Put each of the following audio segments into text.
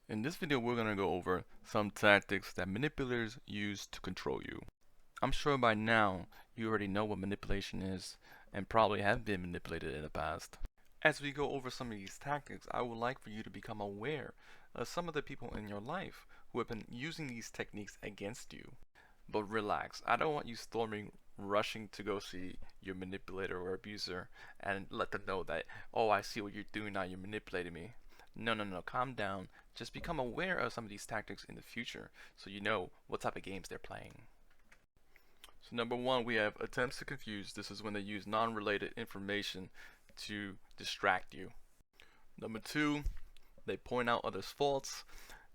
In this video, we're going to go over some tactics that manipulators use to control you. I'm sure by now you already know what manipulation is and probably have been manipulated in the past. As we go over some of these tactics, I would like for you to become aware of some of the people in your life who have been using these techniques against you. But relax, I don't want you storming, rushing to go see your manipulator or abuser and let them know that, oh, I see what you're doing now, you're manipulating me. No, calm down. Just become aware of some of these tactics in the future so you know what type of games they're playing. So number one, we have attempts to confuse. This is when they use non-related information to distract you. Number two, they point out others' faults.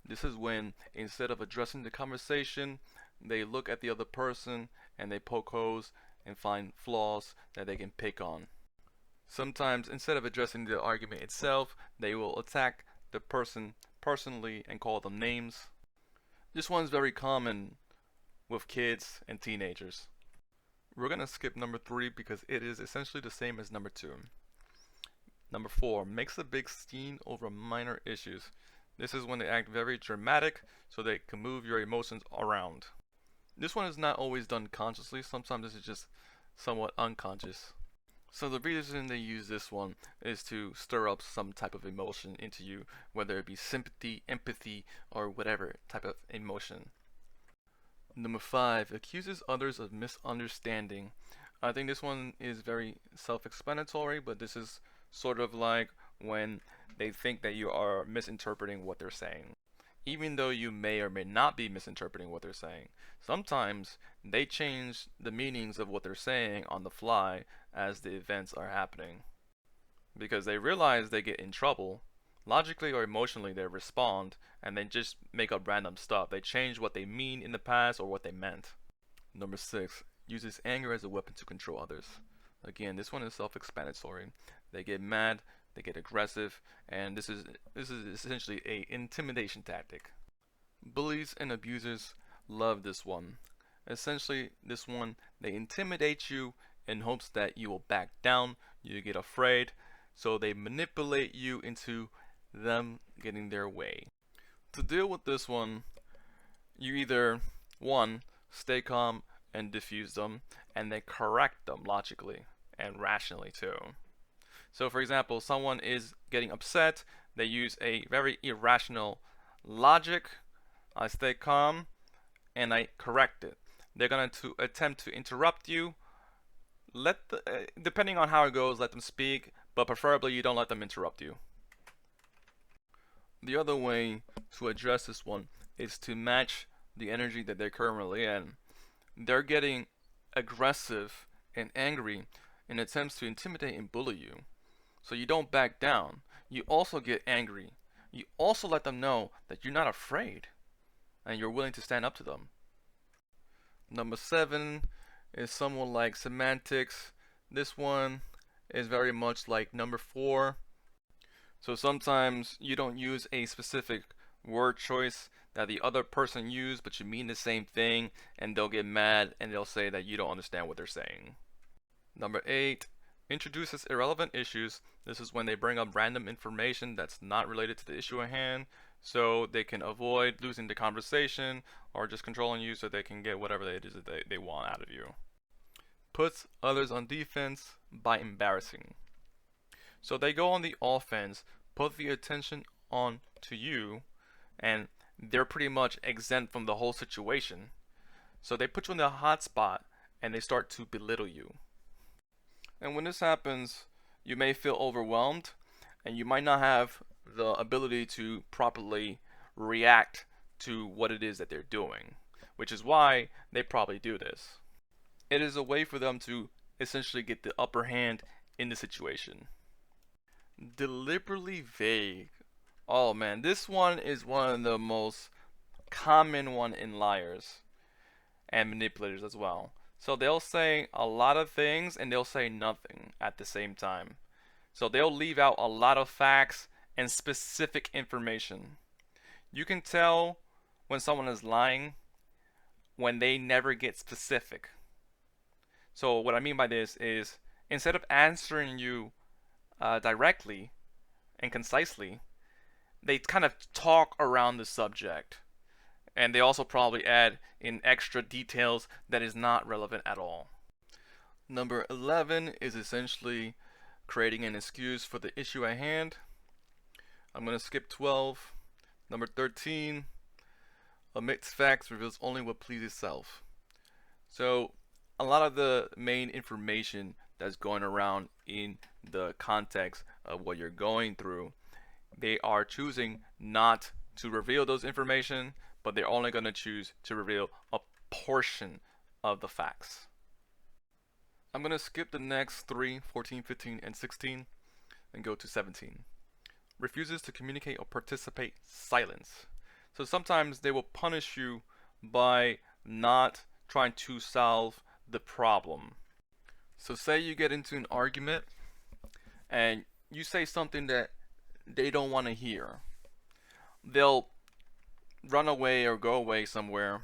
This is when instead of addressing the conversation, they look at the other person and they poke holes and find flaws that they can pick on. Sometimes instead of addressing the argument itself, they will attack the person personally and call them names. This one's very common with kids and teenagers. We're going to skip number three because it is essentially the same as number two. Number four, makes a big scene over minor issues. This is when they act very dramatic so they can move your emotions around. This one is not always done consciously, sometimes this is just somewhat unconscious. So the reason they use this one is to stir up some type of emotion into you, whether it be sympathy, empathy, or whatever type of emotion. Number five, accuses others of misunderstanding. I think this one is very self-explanatory, but this is sort of like when they think that you are misinterpreting what they're saying. Even though you may or may not be misinterpreting what they're saying, sometimes they change the meanings of what they're saying on the fly as the events are happening. Because they realize they get in trouble, logically or emotionally they respond and they just make up random stuff. They change what they mean in the past or what they meant. Number six, uses anger as a weapon to control others. Again, this one is self-explanatory. They get mad, they get aggressive, and this is essentially a intimidation tactic. Bullies and abusers love this one. Essentially, this one, they intimidate you in hopes that you will back down, you get afraid, so they manipulate you into them getting their way. To deal with this one, you either, one, stay calm and diffuse them, and then correct them logically and rationally too. So for example, someone is getting upset, they use a very irrational logic, I stay calm, and I correct it. They're going to attempt to interrupt you, depending on how it goes, let them speak, but preferably you don't let them interrupt you. The other way to address this one is to match the energy that they're currently in. They're getting aggressive and angry in attempts to intimidate and bully you. So you don't back down. You also get angry. You also let them know that you're not afraid and you're willing to stand up to them. Number seven is someone like semantics. This one is very much like number four. So sometimes you don't use a specific word choice that the other person used, but you mean the same thing, and they'll get mad and they'll say that you don't understand what they're saying. Number eight, introduces irrelevant issues. This is when they bring up random information that's not related to the issue at hand, so they can avoid losing the conversation or just controlling you so they can get whatever it is that they want out of you. Puts others on defense by embarrassing. So they go on the offense, put the attention on to you, and they're pretty much exempt from the whole situation. So they put you in the hot spot and they start to belittle you. And when this happens, you may feel overwhelmed and you might not have the ability to properly react to what it is that they're doing, which is why they probably do this. It is a way for them to essentially get the upper hand in the situation. Deliberately vague. Oh man, this one is one of the most common one in liars and manipulators as well. So they'll say a lot of things and they'll say nothing at the same time. So they'll leave out a lot of facts and specific information. You can tell when someone is lying when they never get specific. So what I mean by this is instead of answering you directly and concisely, they kind of talk around the subject, and they also probably add in extra details that is not relevant at all. Number 11 is essentially creating an excuse for the issue at hand. I'm going to skip 12. Number 13, omits facts, reveals only what pleases self. So a lot of the main information that's going around in the context of what you're going through, they are choosing not to reveal those information, but they're only going to choose to reveal a portion of the facts. I'm going to skip the next 3, 14, 15, and 16 and go to 17. Refuses to communicate or participate, silence. So sometimes they will punish you by not trying to solve the problem. So say you get into an argument and you say something that they don't want to hear. They'll run away or go away somewhere,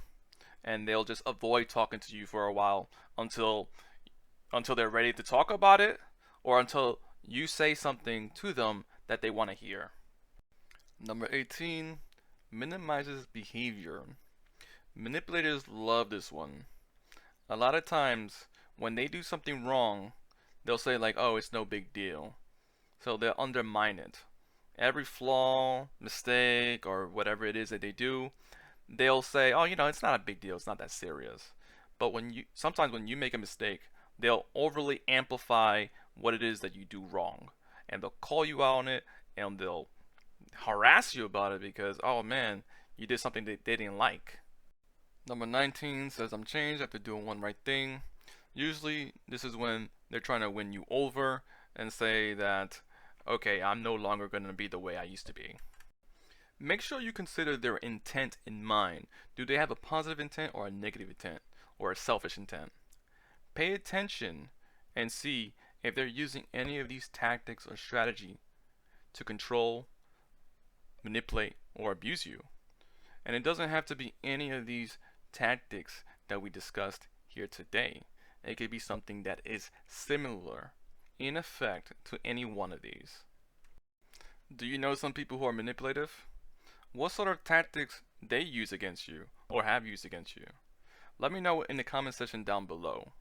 and they'll just avoid talking to you for a while until they're ready to talk about it, or until you say something to them that they want to hear. Number 18, minimizes behavior. Manipulators love this one. A lot of times when they do something wrong, they'll say like, oh, it's no big deal. So they'll undermine it. Every flaw, mistake, or whatever it is that they do, they'll say, oh, it's not a big deal, it's not that serious. But sometimes when you make a mistake, they'll overly amplify what it is that you do wrong, and they'll call you out on it, and they'll harass you about it because, oh man, you did something that they didn't like. Number 19 says, I'm changed after doing one right thing. Usually this is when they're trying to win you over and say that, okay, I'm no longer going to be the way I used to be. Make sure you consider their intent in mind. Do they have a positive intent or a negative intent or a selfish intent? Pay attention and see if they're using any of these tactics or strategy to control, manipulate, or abuse you. And it doesn't have to be any of these tactics that we discussed here today. It could be something that is similar in effect to any one of these. Do you know some people who are manipulative? What sort of tactics they use against you or have used against you? Let me know in the comment section down below.